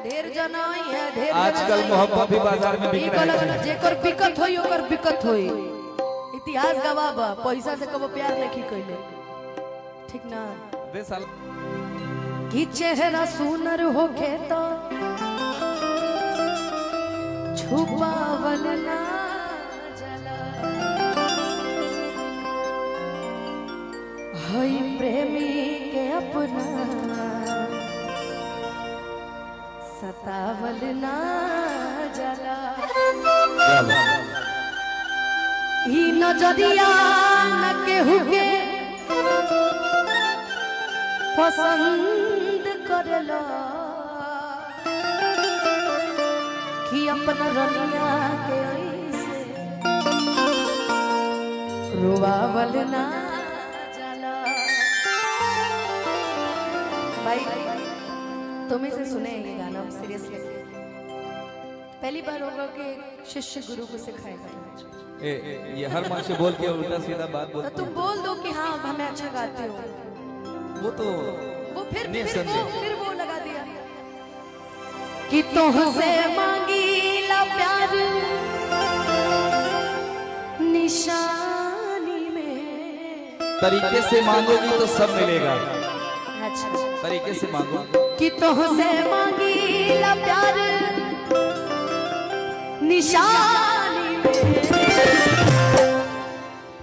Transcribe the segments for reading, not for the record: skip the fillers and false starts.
ढेर जना है ढेर आजकल मोहब्बत भी बाजार में बिक रहा है। जेकर बिकत होई ओकर बिकत होई। इतिहास गवाह पैसा से कबो प्यार नहीं कइले ठीक ना बे साल कि चेहरा सुनर होके तो छुपावल ना जला हई प्रेमी के अपना सतावल ना जला ई नजरिया न केहू के पसंद करला कि अपना रनिया के ऐसे रुवावल ना जाला। भाई तुम्हें से सुने ये गाना सीरियसली पहली बार होगा कि शिष्य गुरु को सिखाएगा। ये हर मन से बोल के उल्टा सीधा बात बोल। तो तुम बोल दो कि हाँ हमें अच्छा गाते हो। वो फिर वो लगा दिया कि तुमसे मांगी ला प्यार निशानी में। तरीके से मांगोगी तो सब मिलेगा। अच्छा तरीके से मांगो कि तुमसे मांगी ला प्यार निशानी में।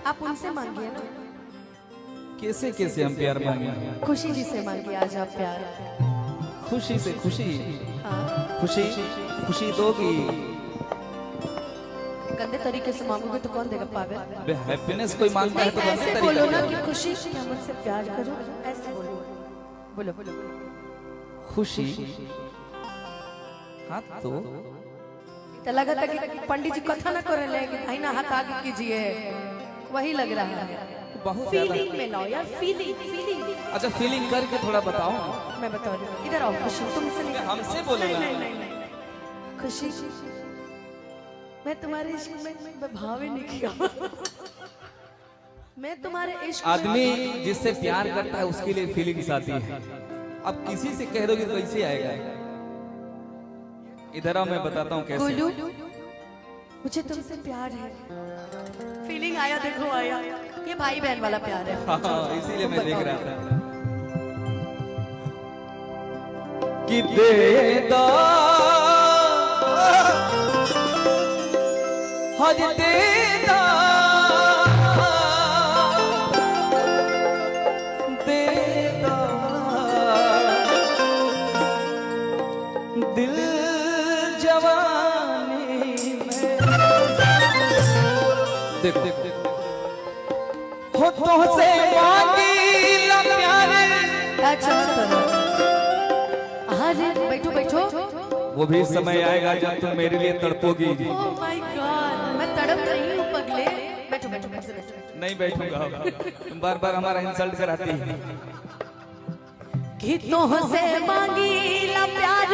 आप उनसे मांगिए ना। कैसे कैसे हम प्यार मांगे? खुशी जी से मांगिए आज आप प्यार। खुशी से खुशी। हाँ। खुशी दोगी। गंदे तरीके से मांगोगे तो कौन देगा पागल? हैप्पीनेस कोई मांगता है तो ऐसे बोलो ना कि खुशी क्या मुझसे प्यार करो। ऐसे बोलो बोलो बोलो खुशी। हाँ तो लगा था कि पंडित जी कथा ना करे ले कि भाई ना हाथ आगे कीजिए वही लग रहा है। बहुत फीलिंग में लाओ यार फीलिंग। अच्छा फीलिंग करके थोड़ा बताओ। मैं बता रही हूँ इधर आओ। खुशी तुमसे नहीं हमसे बोलो ना। नहीं। खुशी मैं तुम्हारे इश्क में भाव ही नहीं किया। मैं तुम्हारे इश्क आदमी जिससे प्यार करता है उसके लिए फीलिंग्स आती है। अब किसी से कह दोगे तो कैसे आएगा? इधर आओ मैं बताता हूँ कैसे। गोलू मुझे तुमसे प्यार है। फीलिंग आया देखो आया। ये भाई बहन वाला प्यार है। हाँ इसीलिए मैं देख रहा था कि दे दो हज दे दो दे दो दिल जवानी में। देखो हो तुमसे मांगी ला प्यार। अच्छा अरे बैठो वो भी समय आएगा जब तुम मेरे लिए तड़पोगी। ओह माय गॉड मैं तड़प रही हूँ पगले। बैठो नहीं बैठूंगा। तुम बार बार हमारा इंसल्ट कराती है। कि तुमसे मांगी ला प्यार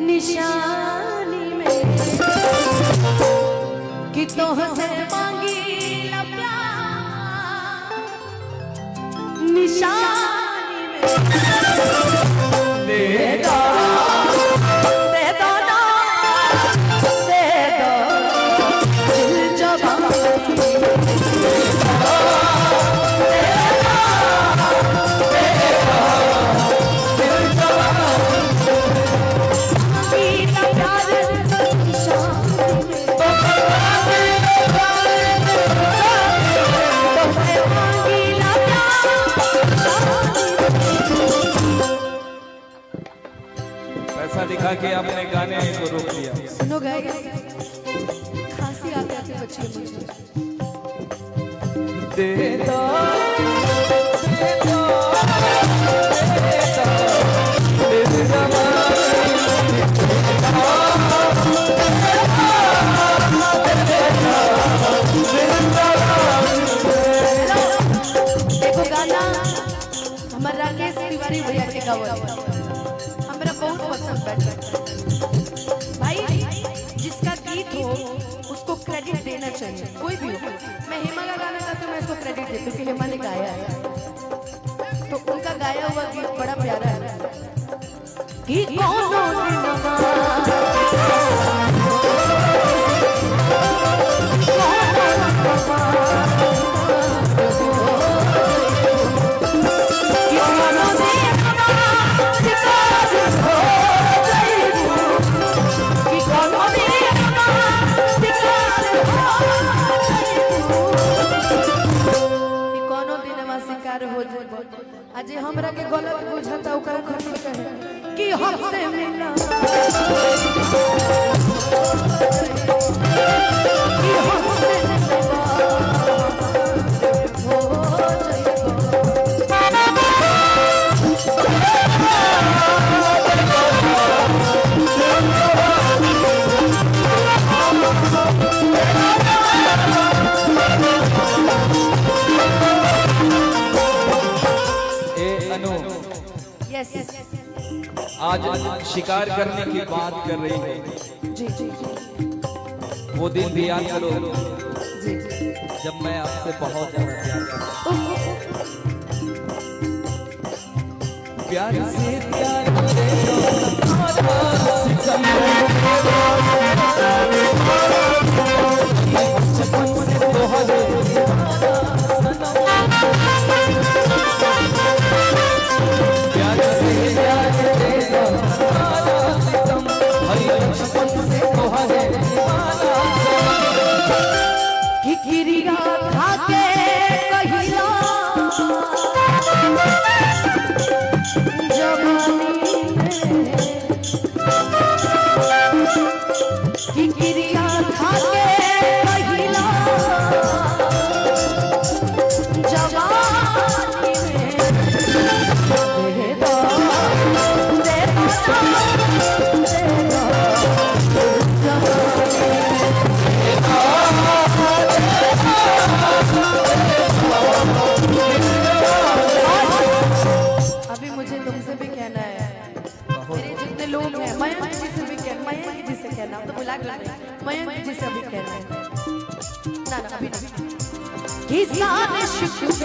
निशानी में। कि तुमसे मांगी ला प्यार निशानी में। दे दो दे दो ना दे दो दिल जवानी। पैसा दिखा के आपने गाने को रोक दिया। सुनो गाइस खांसी आ गई थी बच्चे मुझे। दे दो दिल देखो गाना हमारा राकेश तिवारी भैया के गावल हमरा बहुत पसंद बैठा। भाई जिसका गीत हो उसको क्रेडिट देना चाहिए कोई भी हो। मैं हेमा का गाना गाती हूँ मैं इसको क्रेडिट देती हूँ कि हेमा ने गाया है तो उनका गाया हुआ गीत बड़ा प्यारा है। कि कोनो दिनमा आज हमरा के गलत बुझता ओकर खातिर कहे कि हमसे मिला कि हमसे मिला हो आज शिकार करने की बात कर रही है। जी जी वो दिन भी याद करो जी जब मैं आपसे बहुत ज्यादा प्यार करता। प्यार से प्यार गिरिया खाके कहिला जवानी में गिरिया खाके कहिला जवानी में दे दो अभी मुझे तुमसे भी कहना है, मेरे जितने लोग हैं मयंक जी से भी कहना, मयंक जी से कहना, तो बुला कर मयंक जी से भी कहना है ना ना अभी नहीं कि सारे शुक्र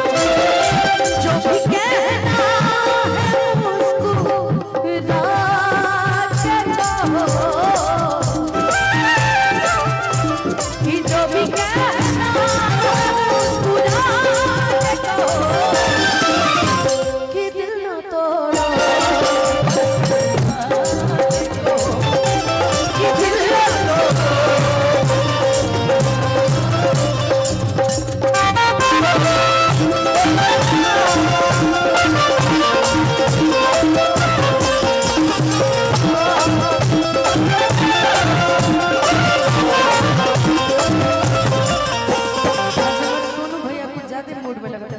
जो भी कहना है मुस्कुरा के कहो कि जो भी कहना मुस्कुरा के कहो कि दिल न तोड़ो कि दिल न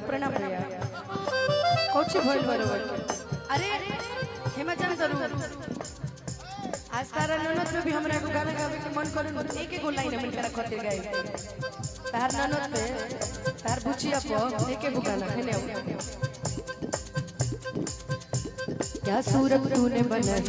प्रणाम भैया कोची भइल बरोबर अरे हेमा जान जरूर आज तारा ननद में भी हमरा एगो गाना गावे के मन करे एक एक लाइन में करा खातिर गाए तार ननद पे तार बुचिया पे एक एक गाना हेने क्या सूरत तूने बनाई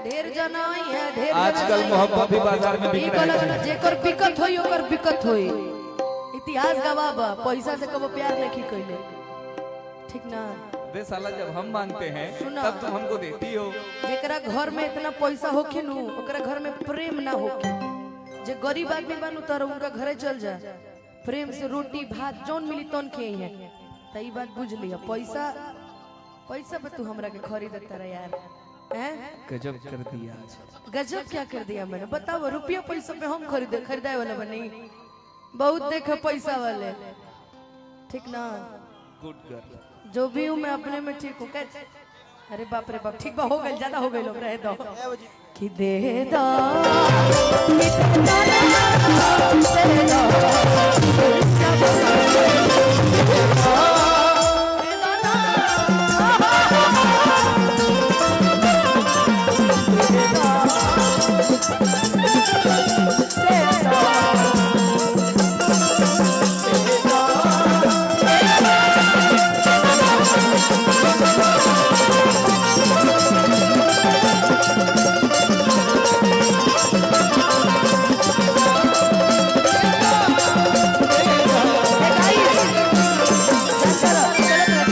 ढेर जना ही है, ढेर आजकल मोहब्बत भी बाजार में बिक रहा है। जेकर बिकत होई ओकर बिकत होई। इतिहास गवाह बा, पैसा से कबो प्यार नहीं कइले, ठीक ना? बे साला जब हम मांगते हैं सुना। तब तुम हमको देती हो। जेकरा घर में इतना पैसा होखे नु, ओकरा घर में प्रेम ना होखे। जे गरीब आदमी बानू तर उनका घरे चल जा, प्रेम से रोटी भात जौन मिली तौन खेई है। त ई बात बुझ लिया। पैसा पैसा पे तू हमरा के खरीदता रहा यार, हैं? गजब कर दिया आज। गजब क्या कर दिया मैंने, बताओ। रुपया पैसा पे हम खरीदाए वाले बनी, बहुत देखे पैसा वाले, ठीक ना? Good girl. जो भी हूँ मैं अपने में ठीक हूँ। अरे बाप रे बाप, ठीक बा, हो गए, ज्यादा हो गए लोग, रह दो कि दे दो